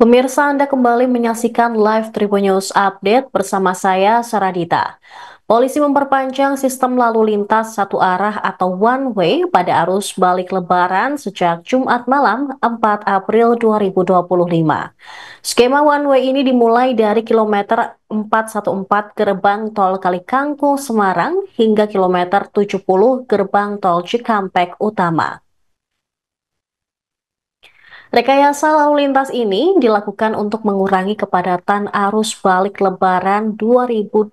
Pemirsa, Anda kembali menyaksikan live Tribun News Update bersama saya, Saradita. Polisi memperpanjang sistem lalu lintas satu arah atau one way pada arus balik Lebaran sejak Jumat malam 4 April 2025. Skema one way ini dimulai dari kilometer 414 gerbang tol Kalikangkung Semarang hingga kilometer 70 gerbang tol Cikampek Utama. Rekayasa lalu lintas ini dilakukan untuk mengurangi kepadatan arus balik Lebaran 2025.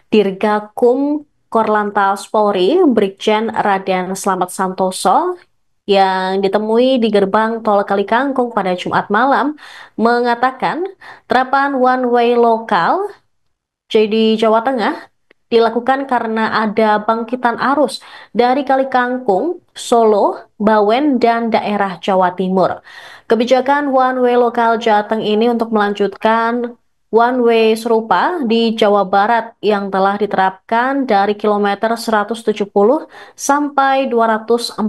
Dirgakum Korlantas Polri, Brigjen Raden Slamet Santoso, yang ditemui di gerbang tol Kalikangkung pada Jumat malam, mengatakan terapan one way lokal jadi Jawa Tengah dilakukan karena ada bangkitan arus dari Kalikangkung, Solo, Bawen, dan daerah Jawa Timur. Kebijakan one way lokal Jateng ini untuk melanjutkan one way serupa di Jawa Barat yang telah diterapkan dari kilometer 170 sampai 214.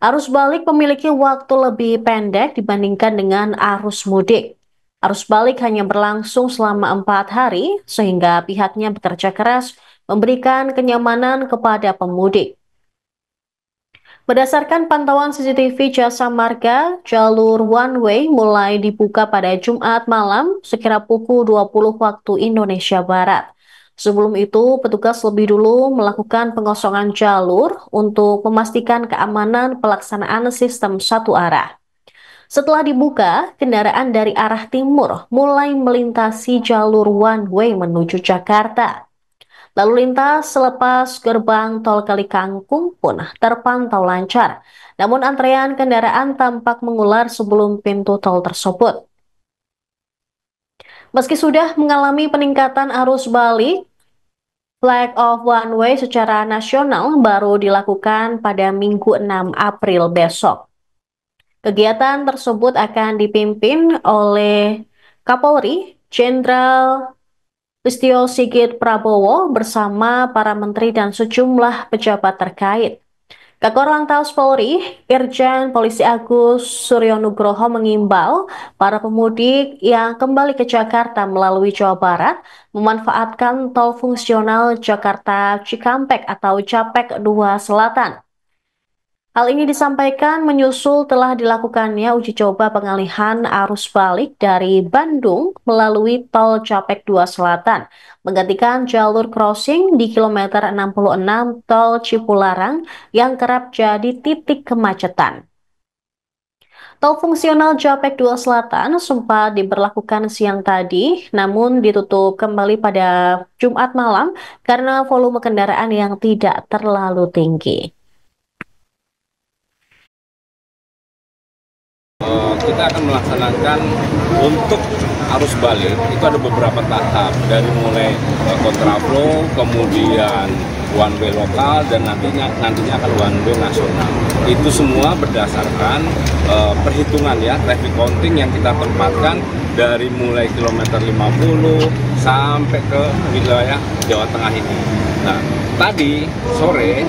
Arus balik memiliki waktu lebih pendek dibandingkan dengan arus mudik. Arus balik hanya berlangsung selama 4 hari, sehingga pihaknya bekerja keras memberikan kenyamanan kepada pemudik. Berdasarkan pantauan CCTV Jasa Marga, jalur one way mulai dibuka pada Jumat malam sekira pukul 20 waktu Indonesia Barat. Sebelum itu, petugas lebih dulu melakukan pengosongan jalur untuk memastikan keamanan pelaksanaan sistem satu arah. Setelah dibuka, kendaraan dari arah timur mulai melintasi jalur one way menuju Jakarta. Lalu lintas selepas gerbang tol Kalikangkung pun terpantau lancar, namun antrean kendaraan tampak mengular sebelum pintu tol tersebut. Meski sudah mengalami peningkatan arus balik, flag of one way secara nasional baru dilakukan pada Minggu 6 April besok. Kegiatan tersebut akan dipimpin oleh Kapolri Jenderal Listio Sigit Prabowo bersama para menteri dan sejumlah pejabat terkait. Kakor Lantas Polri, Irjen Polisi Agus Suryonugroho mengimbau para pemudik yang kembali ke Jakarta melalui Jawa Barat memanfaatkan tol fungsional Jakarta Cikampek atau Japek 2 Selatan. Hal ini disampaikan menyusul telah dilakukannya uji coba pengalihan arus balik dari Bandung melalui tol Japek 2 Selatan, menggantikan jalur crossing di kilometer 66 tol Cipularang yang kerap jadi titik kemacetan. Tol fungsional Japek 2 Selatan sempat diberlakukan siang tadi, namun ditutup kembali pada Jumat malam karena volume kendaraan yang tidak terlalu tinggi. Kita akan melaksanakan untuk arus balik itu ada beberapa tahap, dari mulai kontraflow, kemudian one way lokal, dan nantinya akan one way nasional. Itu semua berdasarkan perhitungan ya, traffic counting yang kita tempatkan dari mulai kilometer 50 sampai ke wilayah Jawa Tengah ini. Nah, tadi sore,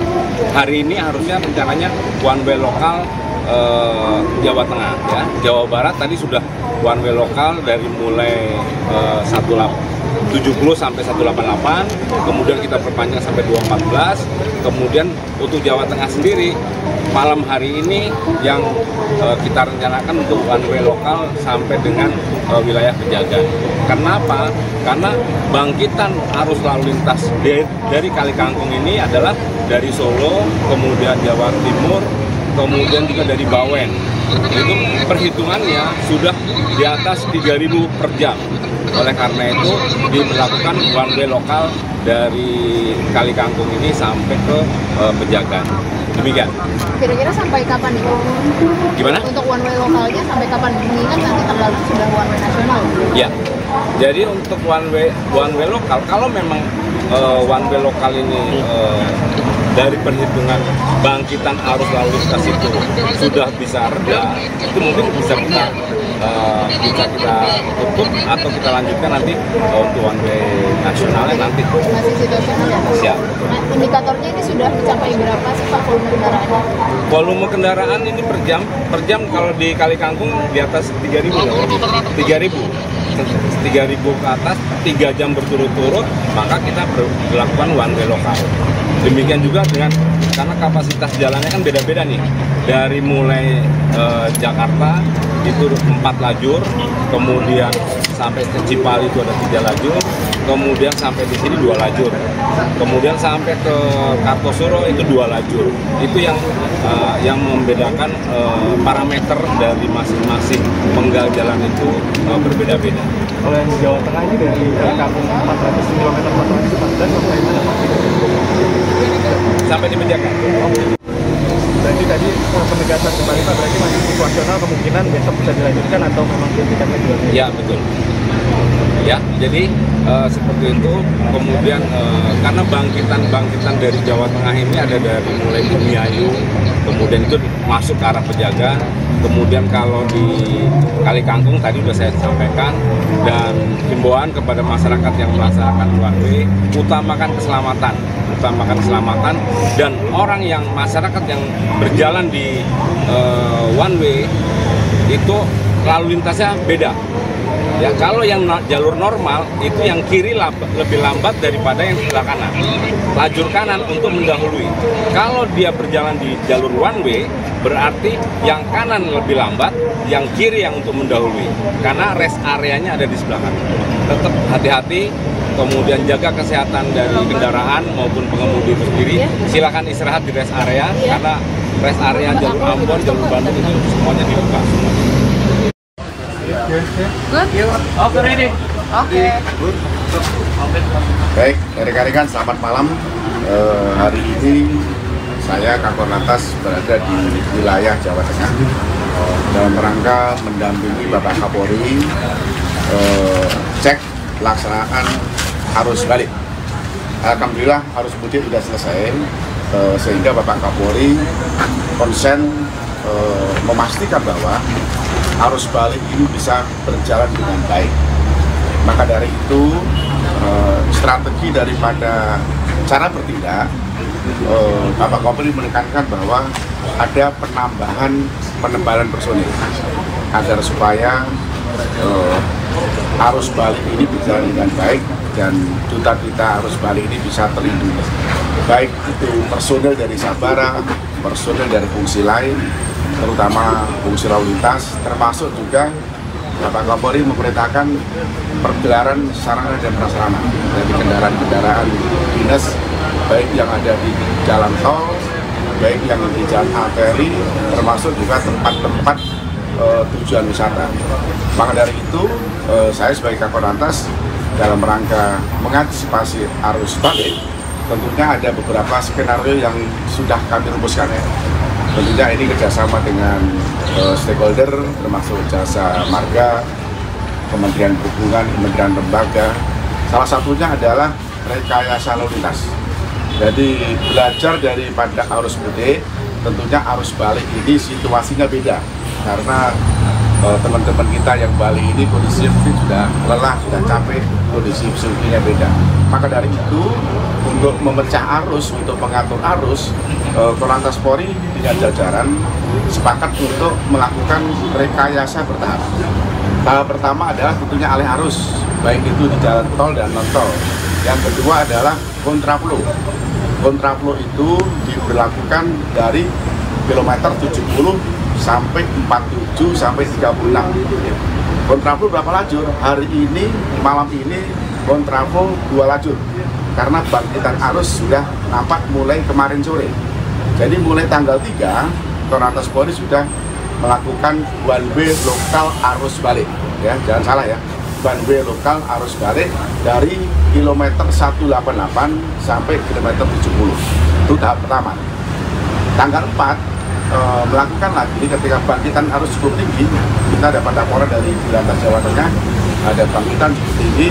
hari ini harusnya rencananya one way lokal Jawa Tengah ya. Jawa Barat tadi sudah one way lokal dari mulai 170 sampai 188, kemudian kita perpanjang sampai 214. Kemudian untuk Jawa Tengah sendiri malam hari ini yang kita rencanakan untuk one way lokal sampai dengan wilayah Pejagan. Kenapa? Karena bangkitan arus lalu lintas dari Kalikangkung ini adalah dari Solo, kemudian Jawa Timur, kemudian juga dari Bawen. Itu perhitungannya sudah di atas 3.000 per jam. Oleh karena itu diberlakukan one way lokal dari Kalikangkung ini sampai ke Pejagan. Demikian. Kira-kira sampai kapan nih? Gimana? Untuk one way lokalnya sampai kapan? Mengingat nanti tanggal sudah one way nasional. Ya. Jadi untuk one way lokal, kalau memang one way lokal ini dari perhitungan bangkitan arus lalu lintas itu sudah bisa reda, itu mungkin bisa kita bisa kita tutup atau kita lanjutkan nanti untuk one way nasionalnya nanti. Masih situasional ya Pak? Siap. Nah, indikatornya ini sudah mencapai berapa sih Pak volume kendaraannya? Volume kendaraan ini per jam kalau di Kali Kangkung di atas 3.000 loh. 3.000 ke atas, 3 jam berturut-turut, maka kita berlakukan one way lokal. Demikian juga dengan, karena kapasitas jalannya kan beda-beda nih. Dari mulai Jakarta itu 4 lajur, kemudian sampai ke Cipali itu ada 3 lajur, kemudian sampai di sini 2 lajur, kemudian sampai ke Kartosuro itu 2 lajur. Itu yang membedakan parameter dari masing-masing penggal jalan itu berbeda-beda. Kalau yang di Jawa Tengah ini dari kampung 400 km 400 dan sampai mana Pak? Sampai di Pejagan. Berarti tadi penegasan kembali Pak, berarti masih situasional, kemungkinan besok bisa dilanjutkan atau memang dihentikan lagi? Ya, betul. Ya, jadi seperti itu. Kemudian karena bangkitan dari Jawa Tengah ini ada dari mulai Bumiayu, kemudian itu masuk ke arah Pejagan, kemudian kalau di Kali Kangkung tadi sudah saya sampaikan, dan himbauan kepada masyarakat yang melaksanakan one way, utamakan keselamatan, dan masyarakat yang berjalan di one way itu lalu lintasnya beda. Ya, kalau yang jalur normal itu yang kiri lebih lambat daripada yang sebelah kanan. Lajur kanan untuk mendahului. Kalau dia berjalan di jalur one way, berarti yang kanan lebih lambat, yang kiri yang untuk mendahului. Karena rest areanya ada di sebelah kanan. Tetap hati-hati, kemudian jaga kesehatan dari kendaraan maupun pengemudi itu sendiri. Silakan istirahat di rest area, karena rest area jalur Ambon, jalur Bandung itu semuanya dibuka. Oke. Baik, rekan-rekan selamat malam. Hari ini saya Kakor Lantas berada di wilayah Jawa Tengah dalam rangka mendampingi Bapak Kapolri cek pelaksanaan arus balik. Alhamdulillah arus mudik sudah selesai, sehingga Bapak Kapolri konsen memastikan bahwa arus balik ini bisa berjalan dengan baik. Maka dari itu strategi daripada cara bertindak, Bapak Kapolri menekankan bahwa ada penebalan personil agar supaya arus balik ini berjalan dengan baik dan duta-duta arus balik ini bisa terlindungi. Baik itu personil dari Sabara, personil dari fungsi lain, terutama fungsi lalu lintas, termasuk juga Bapak Kapolri memerintahkan pergelaran sarana dan prasarana dari kendaraan-kendaraan dinas, baik yang ada di jalan tol, baik yang di jalan arteri, termasuk juga tempat-tempat tujuan wisata. Maka dari itu, saya sebagai Kakor Lantas dalam rangka mengantisipasi arus balik, tentunya ada beberapa skenario yang sudah kami rumuskan ya. Tentunya ini kerjasama dengan stakeholder, termasuk Jasa Marga, Kementerian Perhubungan, Kementerian Lembaga. Salah satunya adalah rekayasa lalu lintas. Jadi belajar daripada arus mudik, tentunya arus balik ini situasinya beda. Karena teman-teman kita yang Bali ini kondisi mungkin sudah lelah, sudah capek, kondisi psikologinya beda. Maka dari itu, untuk memecah arus, untuk mengatur arus, Korlantas Polri dengan jajaran sepakat untuk melakukan rekayasa bertahap. Tahap pertama adalah tentunya alih arus, baik itu di jalan tol dan non tol. Yang kedua adalah kontraflow. Kontraflow itu diberlakukan dari kilometer 70 sampai 47 sampai 36. Kontraflow berapa lajur? Hari ini, malam ini kontraflow 2 lajur. Karena bangkitan arus sudah nampak mulai kemarin sore. Jadi mulai tanggal 3, Korlantas Polri sudah melakukan one way lokal arus balik. Ya, jangan salah ya. One way lokal arus balik dari kilometer 188 sampai kilometer 70. Itu tahap pertama. Tanggal 4 melakukan lagi ketika bangkitan arus cukup tinggi. Kita dapat laporan dari Korlantas Jawa Tengah ada bangkitan cukup tinggi.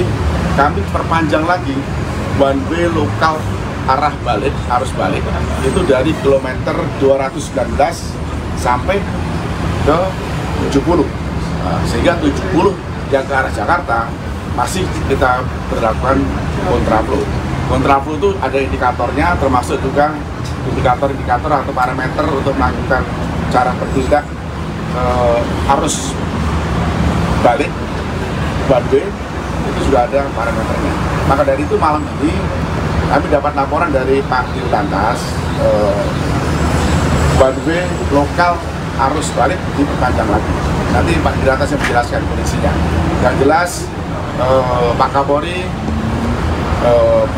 Kami perpanjang lagi one way lokal arah balik, arus balik itu dari kilometer 219 sampai ke 70. Sehingga 70 yang ke arah Jakarta masih kita berlakukan kontraflow. Kontraflow itu ada indikatornya, termasuk juga indikator-indikator atau parameter untuk melakukan cara bertindak arus balik one way, itu sudah ada parameternya. Maka dari itu malam ini kami dapat laporan dari Pak Dirlantas, one way lokal arus balik diperpanjang lagi. Nanti Pak Dirlantas yang menjelaskan kondisinya. Yang jelas Pak Kapolri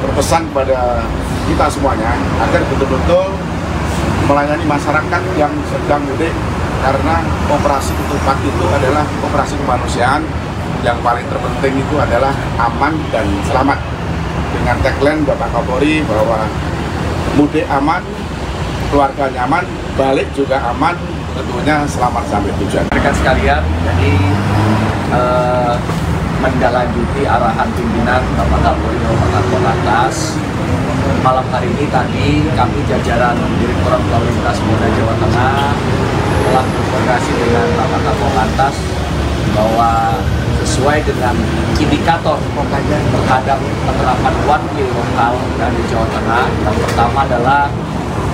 berpesan kepada kita semuanya agar betul-betul melayani masyarakat yang sedang mudik, karena operasi ketupat itu adalah operasi kemanusiaan. Yang paling terpenting itu adalah aman dan selamat. Dengan tagline Bapak Kapolri bahwa mudik aman, keluarga nyaman, balik juga aman, tentunya selamat sampai tujuan. Rekan sekalian, jadi menindaklanjuti arahan pimpinan Bapak Kapolri Bapak Korlantas, malam hari ini tadi kami jajaran Direktorat Lalu Lintas Polda Jawa Tengah telah berkoordinasi dengan Bapak Korlantas bahwa sesuai dengan indikator terhadap penerapan one way lokal dari Jawa Tengah, yang pertama adalah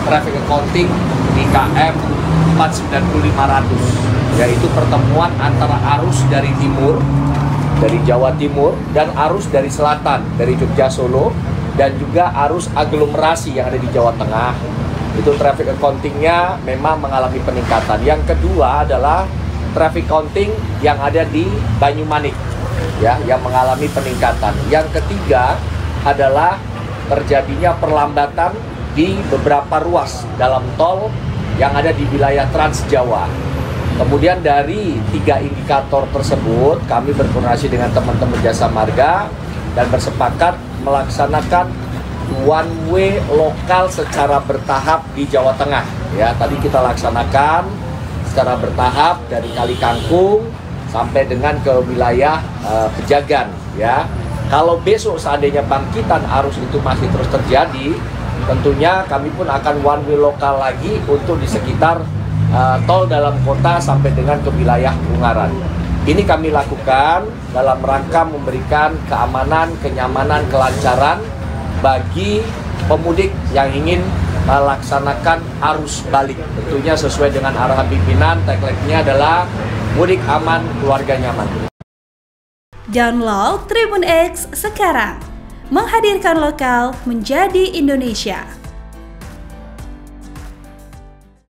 traffic accounting di KM 49500, yaitu pertemuan antara arus dari timur, dari Jawa Timur, dan arus dari selatan, dari Jogja Solo, dan juga arus aglomerasi yang ada di Jawa Tengah. Itu traffic accounting-nya memang mengalami peningkatan. Yang kedua adalah traffic counting yang ada di Banyumanik, ya, yang mengalami peningkatan. Yang ketiga adalah terjadinya perlambatan di beberapa ruas dalam tol yang ada di wilayah Trans Jawa. Kemudian dari 3 indikator tersebut kami berkoordinasi dengan teman-teman Jasa Marga dan bersepakat melaksanakan one way lokal secara bertahap di Jawa Tengah. Ya, tadi kita laksanakan secara bertahap dari Kali Kangkung sampai dengan ke wilayah Pejagan, ya. Kalau besok seandainya bangkitan arus itu masih terus terjadi, tentunya kami pun akan one way lokal lagi untuk di sekitar tol dalam kota sampai dengan ke wilayah Ungaran. Ini kami lakukan dalam rangka memberikan keamanan, kenyamanan, kelancaran bagi pemudik yang ingin melaksanakan arus balik. Tentunya sesuai dengan arahan pimpinan, tagline-nya adalah mudik aman, keluarga nyaman. Download Tribun X sekarang, menghadirkan lokal menjadi Indonesia.